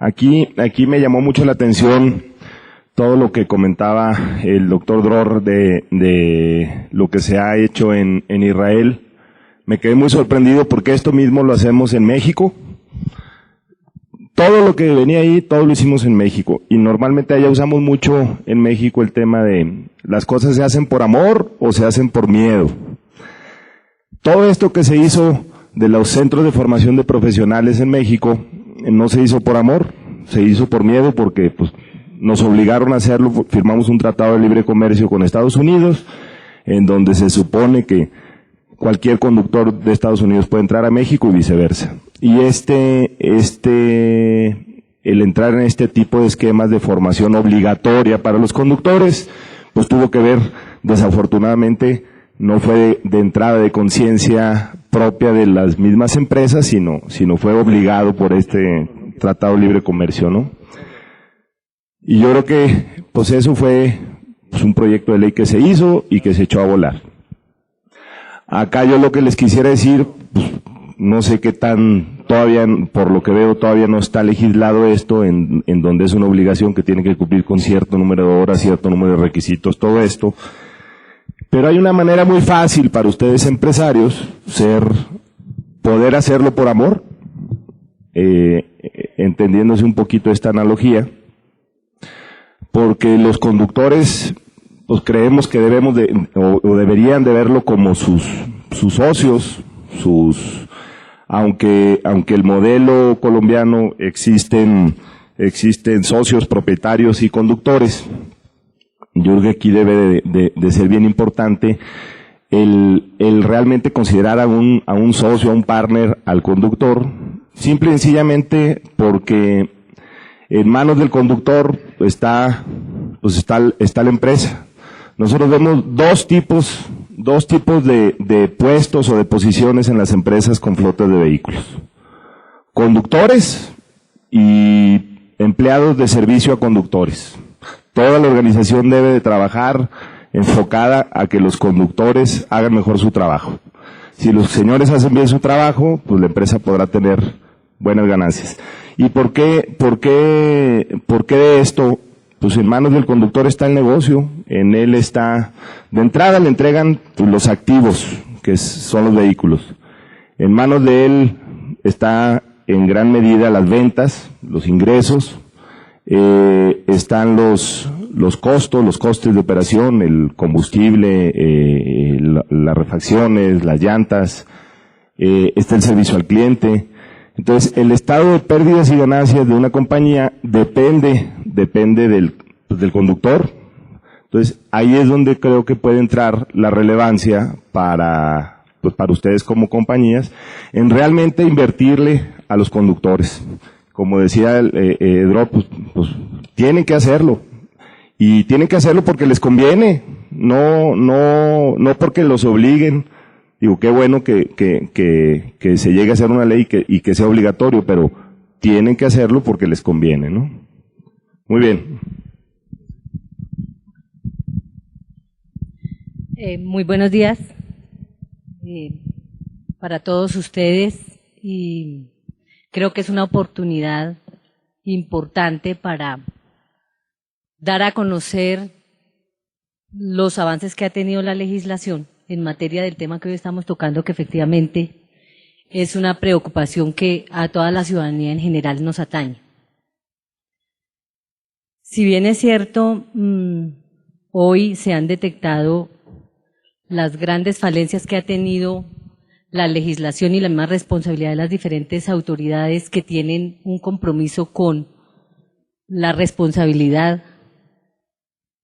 Aquí me llamó mucho la atención todo lo que comentaba el doctor Dror de lo que se ha hecho en Israel. Me quedé muy sorprendido porque esto mismo lo hacemos en México. Todo lo que venía ahí, todo lo hicimos en México. Y normalmente allá usamos mucho en México el tema de las cosas se hacen por amor o se hacen por miedo. Todo esto que se hizo de los centros de formación de profesionales en México no se hizo por amor, se hizo por miedo porque pues nos obligaron a hacerlo. Firmamos un tratado de libre comercio con Estados Unidos en donde se supone que cualquier conductor de Estados Unidos puede entrar a México y viceversa. Y el entrar en este tipo de esquemas de formación obligatoria para los conductores, pues tuvo que ver, desafortunadamente, no fue de entrada de conciencia propia de las mismas empresas, sino fue obligado por este Tratado de Libre Comercio, ¿no? Y yo creo que, pues eso fue pues, un proyecto de ley que se hizo y que se echó a volar. Acá yo lo que les quisiera decir, pues, no sé qué tan, todavía, por lo que veo, todavía no está legislado esto, en donde es una obligación que tiene que cumplir con cierto número de horas, cierto número de requisitos, todo esto. Pero hay una manera muy fácil para ustedes empresarios, poder hacerlo por amor, entendiéndose un poquito esta analogía, porque los conductores, pues creemos que debemos o deberían de verlo como sus socios, aunque el modelo colombiano existen socios, propietarios y conductores. Yo creo que aquí debe de ser bien importante el realmente considerar a un socio, a un partner, al conductor, simple y sencillamente porque en manos del conductor está la empresa. Nosotros vemos dos tipos de puestos o de posiciones en las empresas con flotas de vehículos. Conductores y empleados de servicio a conductores. Toda la organización debe de trabajar enfocada a que los conductores hagan mejor su trabajo. Si los señores hacen bien su trabajo, pues la empresa podrá tener buenas ganancias. ¿Y por qué de esto? Pues en manos del conductor está el negocio, en él está, de entrada le entregan pues, los activos, que son los vehículos. En manos de él está en gran medida las ventas, los ingresos, están los costos, los costes de operación, el combustible, las refacciones, las llantas, está el servicio al cliente. Entonces, el estado de pérdidas y ganancias de una compañía depende del conductor. Entonces, ahí es donde creo que puede entrar la relevancia para ustedes como compañías, en realmente invertirle a los conductores. Como decía Drop, pues tienen que hacerlo. Y tienen que hacerlo porque les conviene, no porque los obliguen. Digo, qué bueno que se llegue a hacer una ley y que sea obligatorio, pero tienen que hacerlo porque les conviene, ¿no? Muy bien. Muy buenos días para todos ustedes y creo que es una oportunidad importante para dar a conocer los avances que ha tenido la legislación en materia del tema que hoy estamos tocando, que efectivamente es una preocupación que a toda la ciudadanía en general nos atañe. Si bien es cierto, hoy se han detectado las grandes falencias que ha tenido la legislación y la misma responsabilidad de las diferentes autoridades que tienen un compromiso con la responsabilidad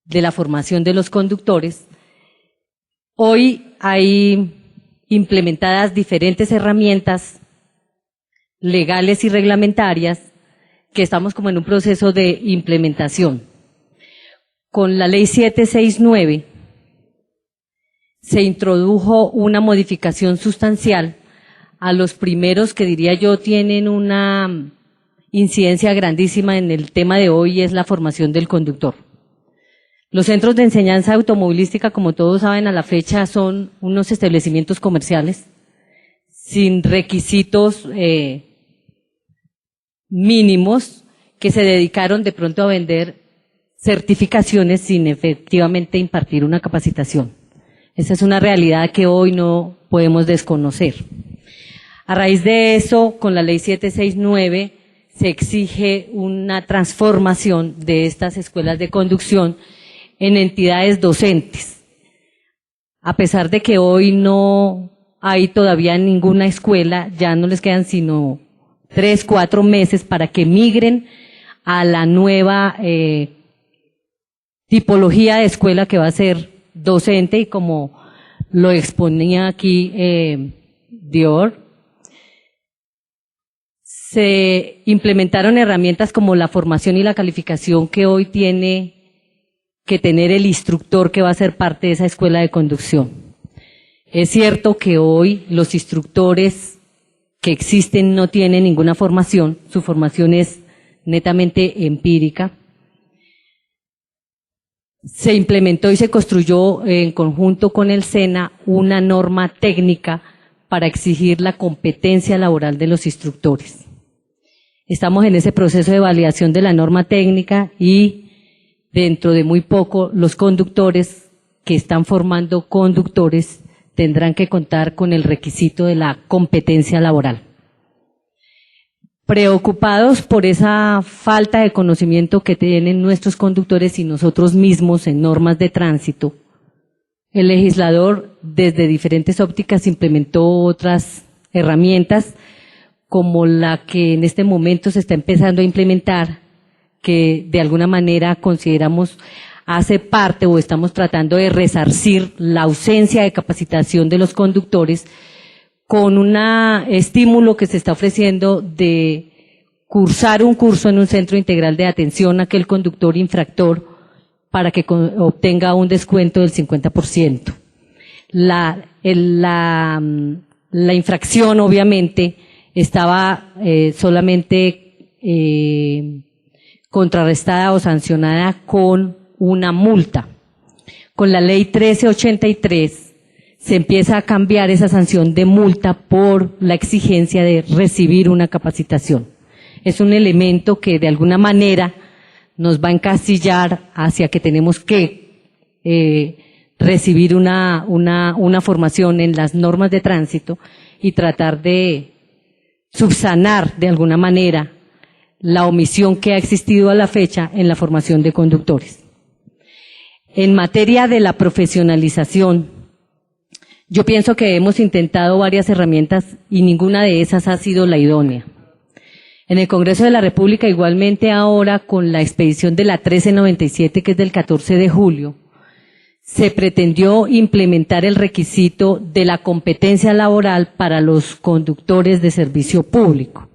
de la formación de los conductores, hoy hay implementadas diferentes herramientas legales y reglamentarias que estamos como en un proceso de implementación. Con la ley 769 se introdujo una modificación sustancial a los primeros que diría yo tienen una incidencia grandísima en el tema de hoy, es la formación del conductor. Los centros de enseñanza automovilística, como todos saben, a la fecha son unos establecimientos comerciales sin requisitos mínimos que se dedicaron de pronto a vender certificaciones sin efectivamente impartir una capacitación. Esa es una realidad que hoy no podemos desconocer. A raíz de eso, con la ley 769, se exige una transformación de estas escuelas de conducción en entidades docentes. A pesar de que hoy no hay todavía ninguna escuela, ya no les quedan sino 3, 4 meses para que migren a la nueva tipología de escuela que va a ser docente, y como lo exponía aquí Dior, se implementaron herramientas como la formación y la calificación que hoy tiene que tener el instructor que va a ser parte de esa escuela de conducción. Es cierto que hoy los instructores que existen no tienen ninguna formación, su formación es netamente empírica. Se implementó y se construyó en conjunto con el SENA una norma técnica para exigir la competencia laboral de los instructores. Estamos en ese proceso de validación de la norma técnica y dentro de muy poco los conductores que están formando conductores tendrán que contar con el requisito de la competencia laboral. Preocupados por esa falta de conocimiento que tienen nuestros conductores y nosotros mismos en normas de tránsito, el legislador desde diferentes ópticas implementó otras herramientas como la que en este momento se está empezando a implementar, que de alguna manera consideramos hace parte o estamos tratando de resarcir la ausencia de capacitación de los conductores con un estímulo que se está ofreciendo de cursar un curso en un centro integral de atención a aquel conductor infractor para que obtenga un descuento del 50%. La infracción obviamente estaba solamente contrarrestada o sancionada con una multa. Con la ley 1383 se empieza a cambiar esa sanción de multa por la exigencia de recibir una capacitación. Es un elemento que de alguna manera nos va a encasillar hacia que tenemos que recibir una formación en las normas de tránsito y tratar de subsanar de alguna manera la omisión que ha existido a la fecha en la formación de conductores. En materia de la profesionalización, yo pienso que hemos intentado varias herramientas y ninguna de esas ha sido la idónea. En el Congreso de la República, igualmente ahora con la expedición de la 1397, que es del 14 de julio, se pretendió implementar el requisito de la competencia laboral para los conductores de servicio público.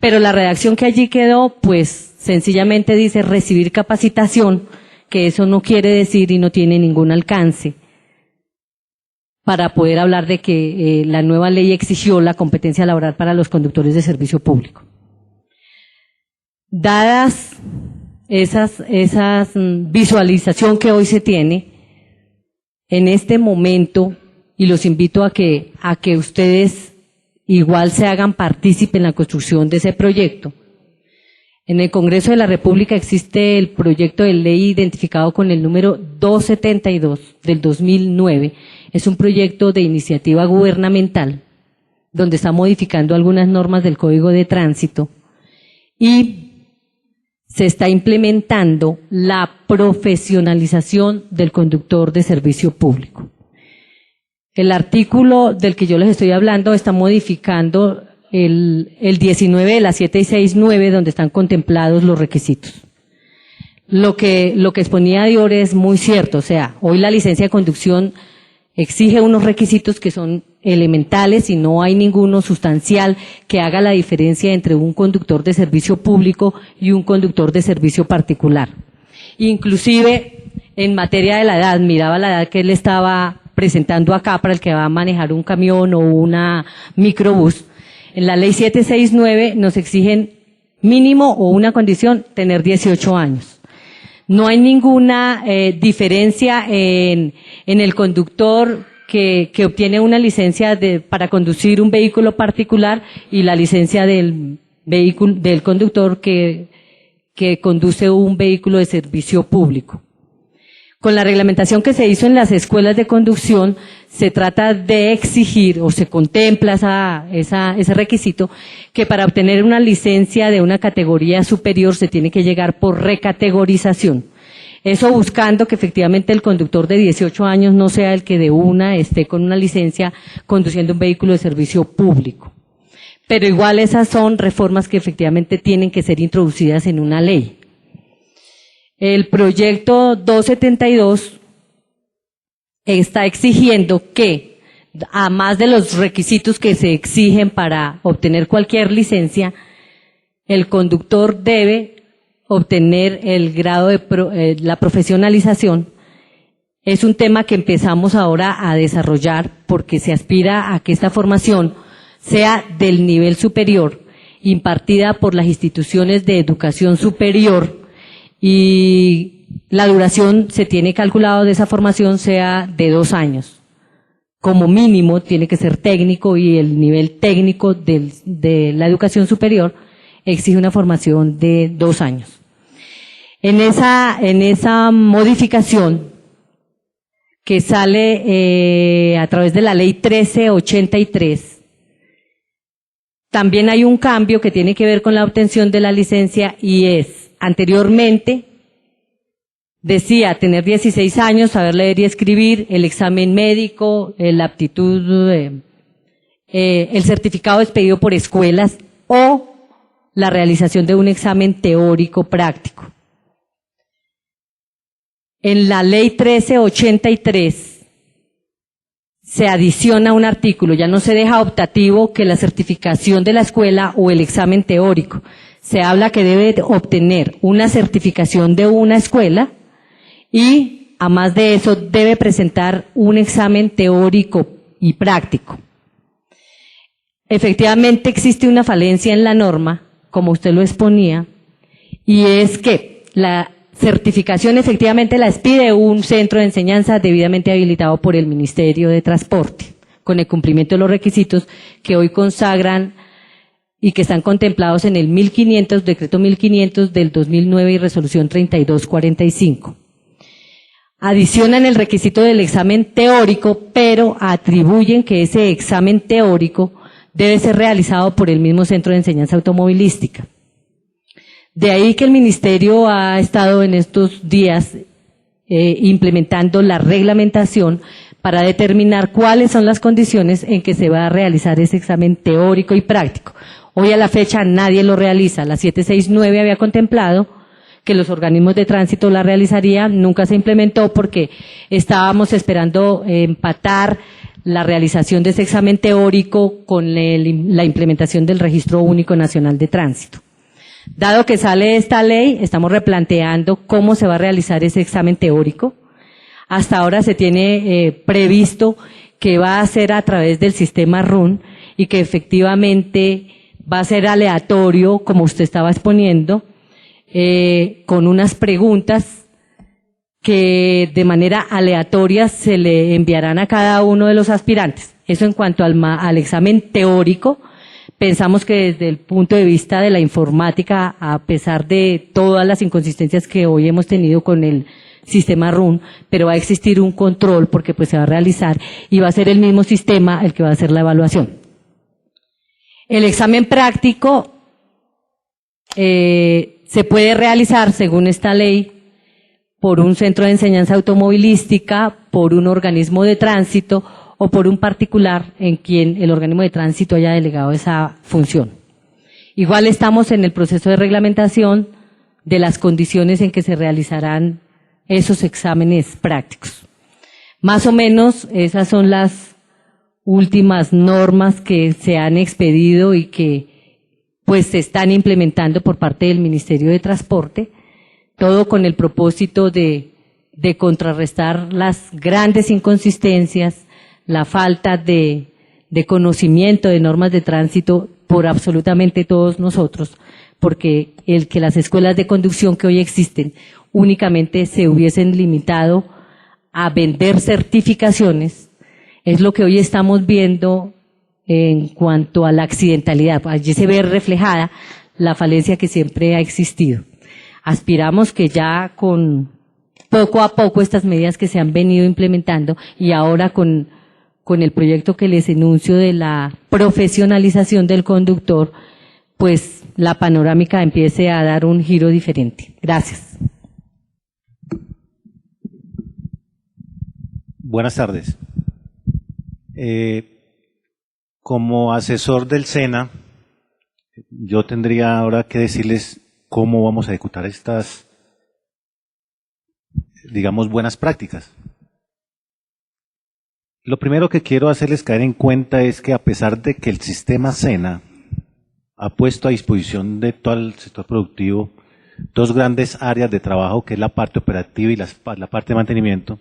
Pero la redacción que allí quedó, pues sencillamente dice recibir capacitación, que eso no quiere decir y no tiene ningún alcance para poder hablar de que la nueva ley exigió la competencia laboral para los conductores de servicio público. Dadas esas visualización que hoy se tiene, en este momento, y los invito a que ustedes igual se hagan partícipe en la construcción de ese proyecto. En el Congreso de la República existe el proyecto de ley identificado con el número 272 del 2009. Es un proyecto de iniciativa gubernamental donde está modificando algunas normas del Código de Tránsito y se está implementando la profesionalización del conductor de servicio público. El artículo del que yo les estoy hablando está modificando el 19 de la 769, donde están contemplados los requisitos. Lo que exponía Dior es muy cierto, o sea, hoy la licencia de conducción exige unos requisitos que son elementales y no hay ninguno sustancial que haga la diferencia entre un conductor de servicio público y un conductor de servicio particular. Inclusive, en materia de la edad, miraba la edad que él estaba presentando acá para el que va a manejar un camión o una microbús. En la ley 769 nos exigen mínimo o una condición tener 18 años. No hay ninguna diferencia en el conductor que obtiene una licencia para conducir un vehículo particular y la licencia del conductor que que conduce un vehículo de servicio público. Con la reglamentación que se hizo en las escuelas de conducción, se trata de exigir, o se contempla ese requisito, que para obtener una licencia de una categoría superior se tiene que llegar por recategorización. Eso buscando que efectivamente el conductor de 18 años no sea el que de una esté con una licencia conduciendo un vehículo de servicio público. Pero igual esas son reformas que efectivamente tienen que ser introducidas en una ley. El proyecto 272 está exigiendo que, a más de los requisitos que se exigen para obtener cualquier licencia, el conductor debe obtener el grado de la profesionalización. Es un tema que empezamos ahora a desarrollar porque se aspira a que esta formación sea del nivel superior, impartida por las instituciones de educación superior, y la duración se tiene calculado de esa formación sea de 2 años. Como mínimo tiene que ser técnico, y el nivel técnico de la educación superior exige una formación de 2 años. En esa modificación que sale a través de la ley 1383, también hay un cambio que tiene que ver con la obtención de la licencia, y es, anteriormente decía tener 16 años, saber leer y escribir, el examen médico, la aptitud, el certificado expedido por escuelas o la realización de un examen teórico práctico. En la ley 1383 se adiciona un artículo, ya no se deja optativo que la certificación de la escuela o el examen teórico. Se habla que debe obtener una certificación de una escuela y, a más de eso, debe presentar un examen teórico y práctico. Efectivamente existe una falencia en la norma, como usted lo exponía, y es que la certificación efectivamente la expide un centro de enseñanza debidamente habilitado por el Ministerio de Transporte, con el cumplimiento de los requisitos que hoy consagran y que están contemplados en el 1500, decreto 1500 del 2009 y resolución 3245. Adicionan el requisito del examen teórico, pero atribuyen que ese examen teórico debe ser realizado por el mismo centro de enseñanza automovilística. De ahí que el Ministerio ha estado en estos días implementando la reglamentación para determinar cuáles son las condiciones en que se va a realizar ese examen teórico y práctico. Hoy a la fecha nadie lo realiza. La 769 había contemplado que los organismos de tránsito la realizarían, nunca se implementó porque estábamos esperando empatar la realización de ese examen teórico con la implementación del Registro Único Nacional de Tránsito. Dado que sale esta ley, estamos replanteando cómo se va a realizar ese examen teórico. Hasta ahora se tiene previsto que va a ser a través del sistema RUN y que efectivamente va a ser aleatorio, como usted estaba exponiendo, con unas preguntas que de manera aleatoria se le enviarán a cada uno de los aspirantes. Eso en cuanto al examen teórico. Pensamos que desde el punto de vista de la informática, a pesar de todas las inconsistencias que hoy hemos tenido con el sistema RUN, pero va a existir un control porque pues se va a realizar y va a ser el mismo sistema el que va a hacer la evaluación. El examen práctico se puede realizar, según esta ley, por un centro de enseñanza automovilística, por un organismo de tránsito o por un particular en quien el organismo de tránsito haya delegado esa función. Igual estamos en el proceso de reglamentación de las condiciones en que se realizarán esos exámenes prácticos. Más o menos esas son las últimas normas que se han expedido y que pues se están implementando por parte del Ministerio de Transporte, todo con el propósito de contrarrestar las grandes inconsistencias, la falta de conocimiento de normas de tránsito por absolutamente todos nosotros, porque el que las escuelas de conducción que hoy existen únicamente se hubiesen limitado a vender certificaciones, es lo que hoy estamos viendo en cuanto a la accidentalidad. Allí se ve reflejada la falencia que siempre ha existido. aspiramos que ya con poco a poco estas medidas que se han venido implementando y ahora con el proyecto que les enuncio de la profesionalización del conductor, pues la panorámica empiece a dar un giro diferente. Gracias. Buenas tardes. Como asesor del SENA, yo tendría ahora que decirles cómo vamos a ejecutar estas, digamos, buenas prácticas. Lo primero que quiero hacerles caer en cuenta es que a pesar de que el sistema SENA ha puesto a disposición de todo el sector productivo dos grandes áreas de trabajo, que es la parte operativa y la parte de mantenimiento,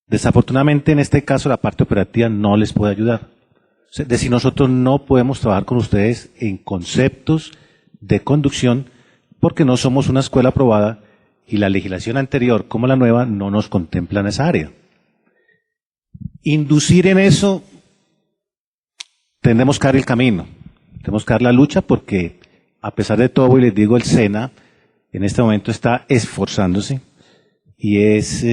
desafortunadamente en este caso la parte operativa no les puede ayudar. Es decir, nosotros no podemos trabajar con ustedes en conceptos de conducción porque no somos una escuela aprobada y la legislación anterior como la nueva no nos contempla en esa área. Inducir en eso, tendremos que dar el camino, tenemos que dar la lucha porque a pesar de todo, y les digo, el SENA en este momento está esforzándose y es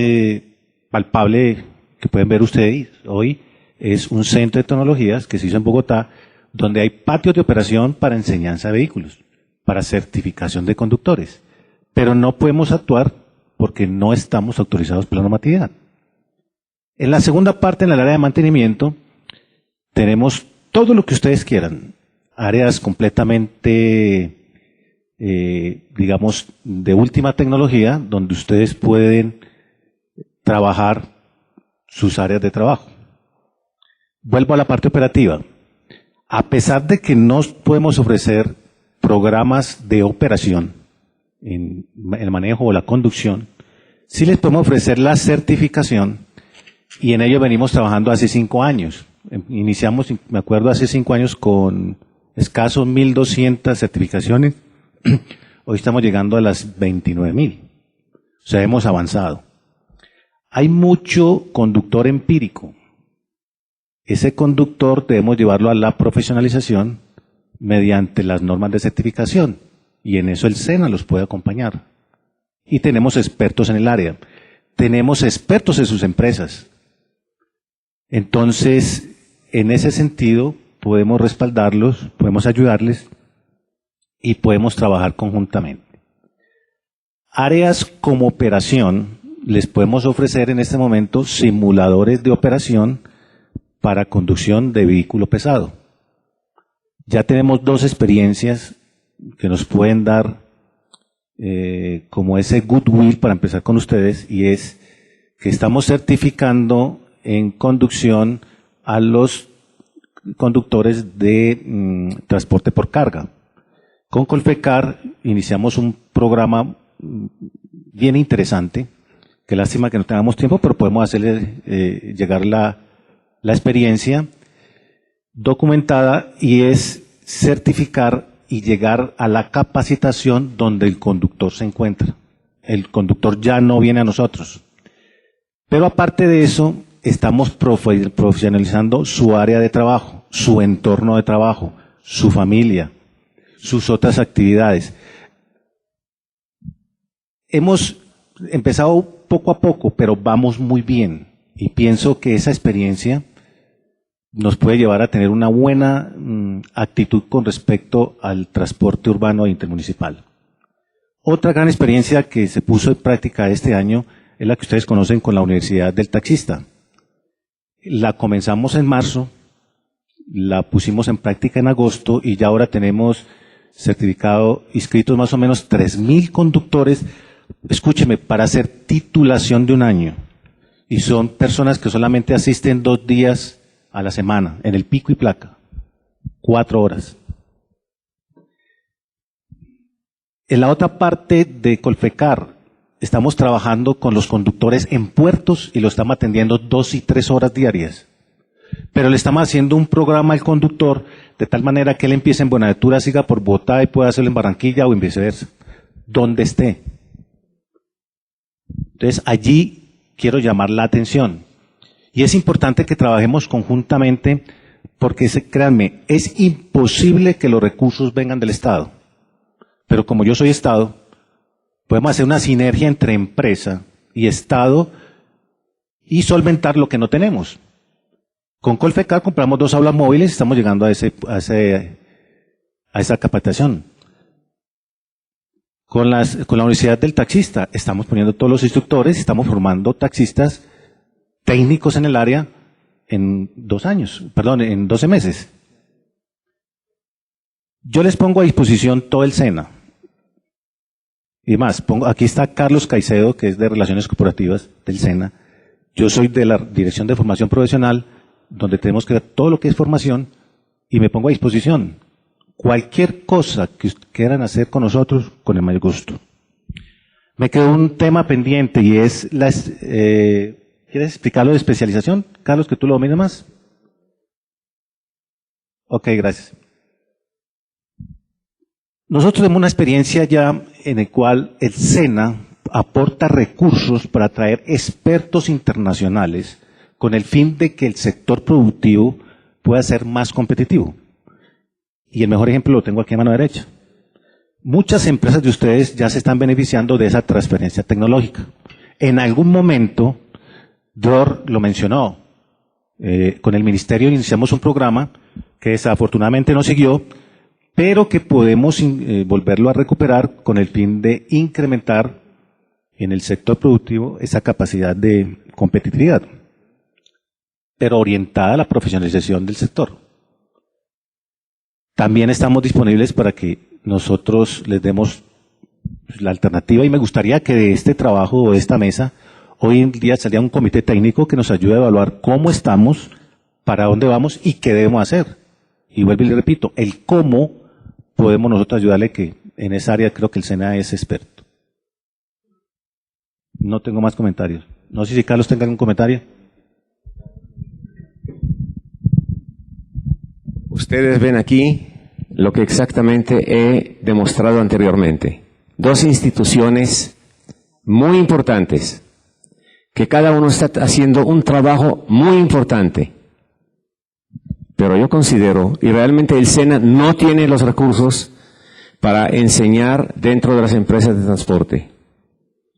palpable que pueden ver ustedes hoy, es un centro de tecnologías que se hizo en Bogotá, donde hay patios de operación para enseñanza de vehículos, para certificación de conductores, pero no podemos actuar porque no estamos autorizados por la normatividad. En la segunda parte, en el área de mantenimiento, tenemos todo lo que ustedes quieran, áreas completamente, digamos, de última tecnología, donde ustedes pueden trabajar sus áreas de trabajo. Vuelvo a la parte operativa. A pesar de que no podemos ofrecer programas de operación en el manejo o la conducción, sí les podemos ofrecer la certificación y en ello venimos trabajando hace 5 años. Iniciamos, me acuerdo, hace 5 años con escasos 1.200 certificaciones. Hoy estamos llegando a las 29.000. O sea, hemos avanzado. Hay mucho conductor empírico. Ese conductor debemos llevarlo a la profesionalización mediante las normas de certificación. Y en eso el SENA los puede acompañar. Y tenemos expertos en el área. Tenemos expertos en sus empresas. Entonces, en ese sentido, podemos respaldarlos, podemos ayudarles y podemos trabajar conjuntamente. Áreas como operación, les podemos ofrecer en este momento simuladores de operación para conducción de vehículo pesado. Ya tenemos 2 experiencias que nos pueden dar como ese goodwill para empezar con ustedes, y es que estamos certificando en conducción a los conductores de transporte por carga. Con Colfecar iniciamos un programa bien interesante, que lástima que no tengamos tiempo, pero podemos hacerle llegar la experiencia documentada, y es certificar y llegar a la capacitación donde el conductor se encuentra. El conductor ya no viene a nosotros. Pero aparte de eso, estamos profesionalizando su área de trabajo, su entorno de trabajo, su familia, sus otras actividades. Hemos empezado poco a poco, pero vamos muy bien. Y pienso que esa experiencia nos puede llevar a tener una buena actitud con respecto al transporte urbano e intermunicipal. Otra gran experiencia que se puso en práctica este año es la que ustedes conocen con la Universidad del Taxista. La comenzamos en marzo, la pusimos en práctica en agosto y ya ahora tenemos certificado, inscritos más o menos 3.000 conductores, escúcheme, para hacer titulación de 1 año. Y son personas que solamente asisten 2 días a la semana, en el pico y placa, 4 horas. En la otra parte de Colfecar, estamos trabajando con los conductores en puertos y lo estamos atendiendo 2 y 3 horas diarias. Pero le estamos haciendo un programa al conductor de tal manera que él empiece en Buenaventura, siga por Bogotá y pueda hacerlo en Barranquilla o en viceversa, donde esté. Entonces, allí quiero llamar la atención. Y es importante que trabajemos conjuntamente porque, créanme, es imposible que los recursos vengan del Estado. Pero como yo soy Estado, podemos hacer una sinergia entre empresa y Estado y solventar lo que no tenemos. Con Colfecar compramos 2 aulas móviles y estamos llegando a esa capacitación. Con la Universidad del Taxista estamos poniendo todos los instructores, estamos formando taxistas técnicos en el área en 12 meses. Yo les pongo a disposición todo el SENA. Y más, aquí está Carlos Caicedo, que es de Relaciones Corporativas del SENA. Yo soy de la Dirección de Formación Profesional, donde tenemos que ver todo lo que es formación, y me pongo a disposición. Cualquier cosa que quieran hacer con nosotros, con el mayor gusto. Me quedó un tema pendiente y es ¿quieres explicarlo de especialización? Carlos, que tú lo dominas más. Ok, gracias. Nosotros tenemos una experiencia ya en la cual el SENA aporta recursos para atraer expertos internacionales con el fin de que el sector productivo pueda ser más competitivo. Y el mejor ejemplo lo tengo aquí a mano derecha. Muchas empresas de ustedes ya se están beneficiando de esa transferencia tecnológica. En algún momento, Dror lo mencionó, con el ministerio iniciamos un programa que desafortunadamente no siguió, pero que podemos volverlo a recuperar con el fin de incrementar en el sector productivo esa capacidad de competitividad, pero orientada a la profesionalización del sector. También estamos disponibles para que nosotros les demos la alternativa y me gustaría que de este trabajo o de esta mesa hoy en día saliera un comité técnico que nos ayude a evaluar cómo estamos, para dónde vamos y qué debemos hacer. Y vuelvo y le repito, el cómo podemos nosotros ayudarle, que en esa área creo que el SENA es experto. No tengo más comentarios. No sé si Carlos tenga algún comentario. Ustedes ven aquí lo que exactamente he demostrado anteriormente. 2 instituciones muy importantes, que cada uno está haciendo un trabajo muy importante. Pero yo considero, y realmente el SENA no tiene los recursos para enseñar dentro de las empresas de transporte.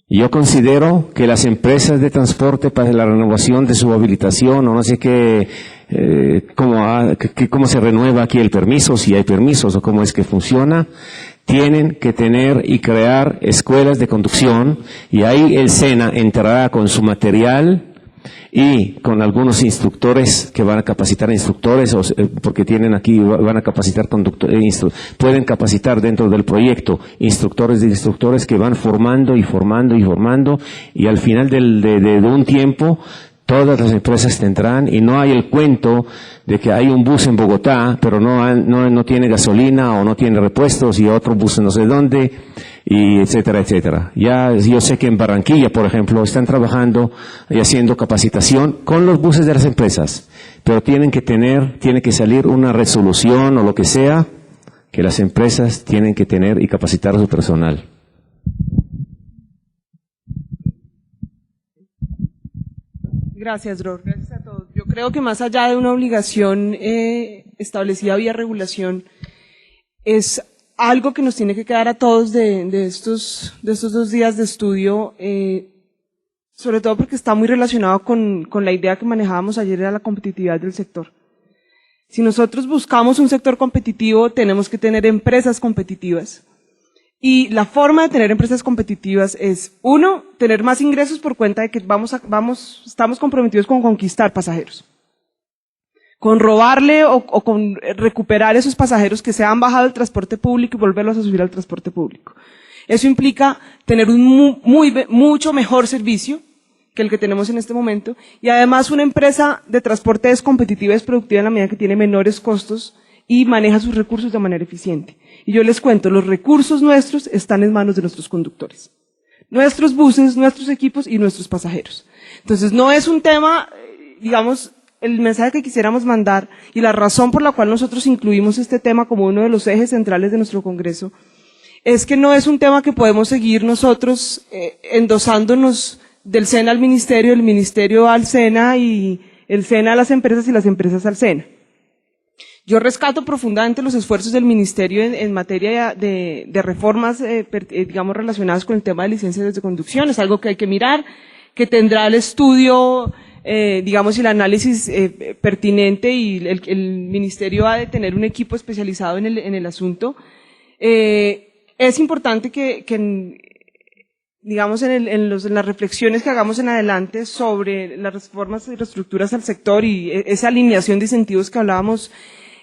Y yo considero que las empresas de transporte, para la renovación de su habilitación, o no sé qué, cómo se renueva aquí el permiso, si hay permisos o cómo es que funciona, tienen que tener y crear escuelas de conducción, y ahí el SENA entrará con su material y con algunos instructores que van a capacitar a instructores, porque tienen aquí, van a capacitar conductores, pueden capacitar dentro del proyecto instructores de instructores que van formando y formando y formando, y al final de un tiempo todas las empresas tendrán, y no hay el cuento de que hay un bus en Bogotá, pero no tiene gasolina o no tiene repuestos, y otro bus no sé dónde, y etcétera, etcétera. Ya yo sé que en Barranquilla, por ejemplo, están trabajando y haciendo capacitación con los buses de las empresas, pero tiene que salir una resolución o lo que sea, que las empresas tienen que tener y capacitar a su personal. Gracias, Dror. Gracias a todos. Yo creo que más allá de una obligación establecida vía regulación, es algo que nos tiene que quedar a todos de estos 2 días de estudio, sobre todo porque está muy relacionado con la idea que manejábamos ayer de la competitividad del sector. Si nosotros buscamos un sector competitivo, tenemos que tener empresas competitivas. Y la forma de tener empresas competitivas es, 1, tener más ingresos por cuenta de que estamos comprometidos con conquistar pasajeros, con robarle o con recuperar esos pasajeros que se han bajado del transporte público y volverlos a subir al transporte público. Eso implica tener un mucho mejor servicio que el que tenemos en este momento, y además una empresa de transporte es competitiva, es productiva en la medida que tiene menores costos y maneja sus recursos de manera eficiente. Y yo les cuento, los recursos nuestros están en manos de nuestros conductores, nuestros buses, nuestros equipos y nuestros pasajeros. Entonces no es un tema, digamos, el mensaje que quisiéramos mandar y la razón por la cual nosotros incluimos este tema como uno de los ejes centrales de nuestro Congreso, es que no es un tema que podemos seguir nosotros endosándonos del SENA al Ministerio, del Ministerio al SENA y el SENA a las empresas y las empresas al SENA. Yo rescato profundamente los esfuerzos del Ministerio en materia de reformas, digamos, relacionadas con el tema de licencias de conducción. Es algo que hay que mirar, que tendrá el estudio, digamos, y el análisis pertinente, y el Ministerio ha de tener un equipo especializado en el asunto. Es importante que digamos, en las reflexiones que hagamos en adelante sobre las reformas y reestructuras al sector y esa alineación de incentivos que hablábamos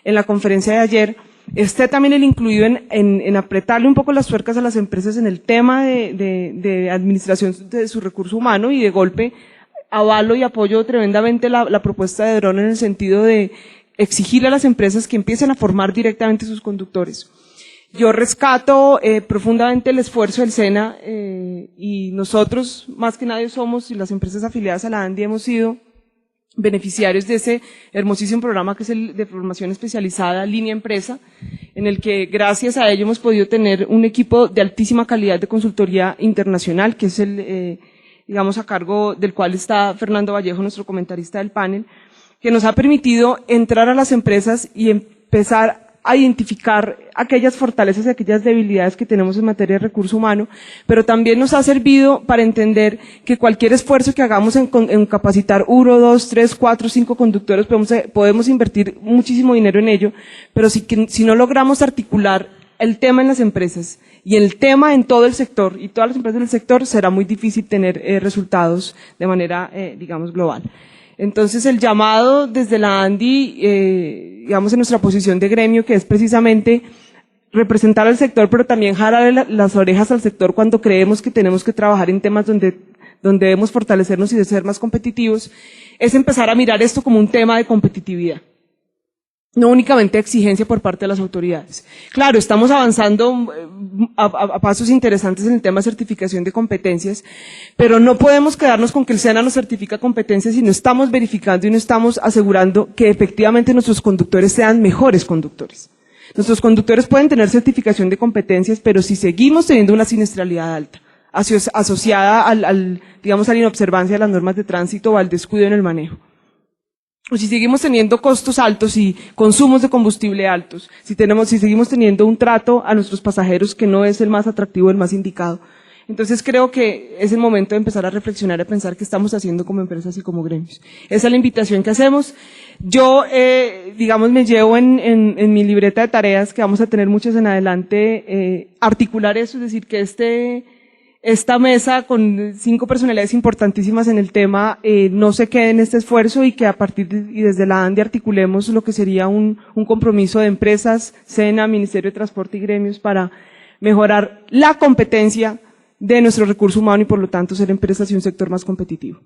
en la conferencia de ayer, esté también el incluido en apretarle un poco las tuercas a las empresas en el tema de administración de su recurso humano, y de golpe avalo y apoyo tremendamente la propuesta de Dron en el sentido de exigirle a las empresas que empiecen a formar directamente sus conductores. Yo rescato profundamente el esfuerzo del SENA, y nosotros más que nadie somos, y las empresas afiliadas a la ANDI hemos sido beneficiarios de ese hermosísimo programa que es el de formación especializada Línea Empresa, en el que gracias a ello hemos podido tener un equipo de altísima calidad de consultoría internacional, que es digamos, a cargo del cual está Fernando Vallejo, nuestro comentarista del panel, que nos ha permitido entrar a las empresas y empezar a identificar aquellas fortalezas y aquellas debilidades que tenemos en materia de recurso humano, pero también nos ha servido para entender que cualquier esfuerzo que hagamos en capacitar 1, 2, 3, 4, 5 conductores, podemos invertir muchísimo dinero en ello, pero si no logramos articular el tema en las empresas y el tema en todo el sector y todas las empresas del sector, será muy difícil tener resultados de manera, digamos, global. Entonces, el llamado desde la ANDI, digamos, en nuestra posición de gremio, que es precisamente representar al sector, pero también jalarle las orejas al sector cuando creemos que tenemos que trabajar en temas donde debemos fortalecernos y de ser más competitivos, es empezar a mirar esto como un tema de competitividad. No únicamente exigencia por parte de las autoridades. Claro, estamos avanzando a pasos interesantes en el tema de certificación de competencias, pero no podemos quedarnos con que el SENA nos certifica competencias si no estamos verificando y no estamos asegurando que efectivamente nuestros conductores sean mejores conductores. Nuestros conductores pueden tener certificación de competencias, pero si seguimos teniendo una siniestralidad alta, asociada digamos, a la inobservancia de las normas de tránsito o al descuido en el manejo, o si seguimos teniendo costos altos y consumos de combustible altos, si seguimos teniendo un trato a nuestros pasajeros que no es el más atractivo, el más indicado. Entonces creo que es el momento de empezar a reflexionar y a pensar qué estamos haciendo como empresas y como gremios. Esa es la invitación que hacemos. Yo, digamos, me llevo en mi libreta de tareas, que vamos a tener muchas en adelante, articular eso, es decir, que esta mesa con 5 personalidades importantísimas en el tema no se quede en este esfuerzo, y que a partir y desde la ANDI articulemos lo que sería un compromiso de empresas, SENA, Ministerio de Transporte y gremios para mejorar la competencia de nuestro recurso humano y por lo tanto ser empresas y un sector más competitivo.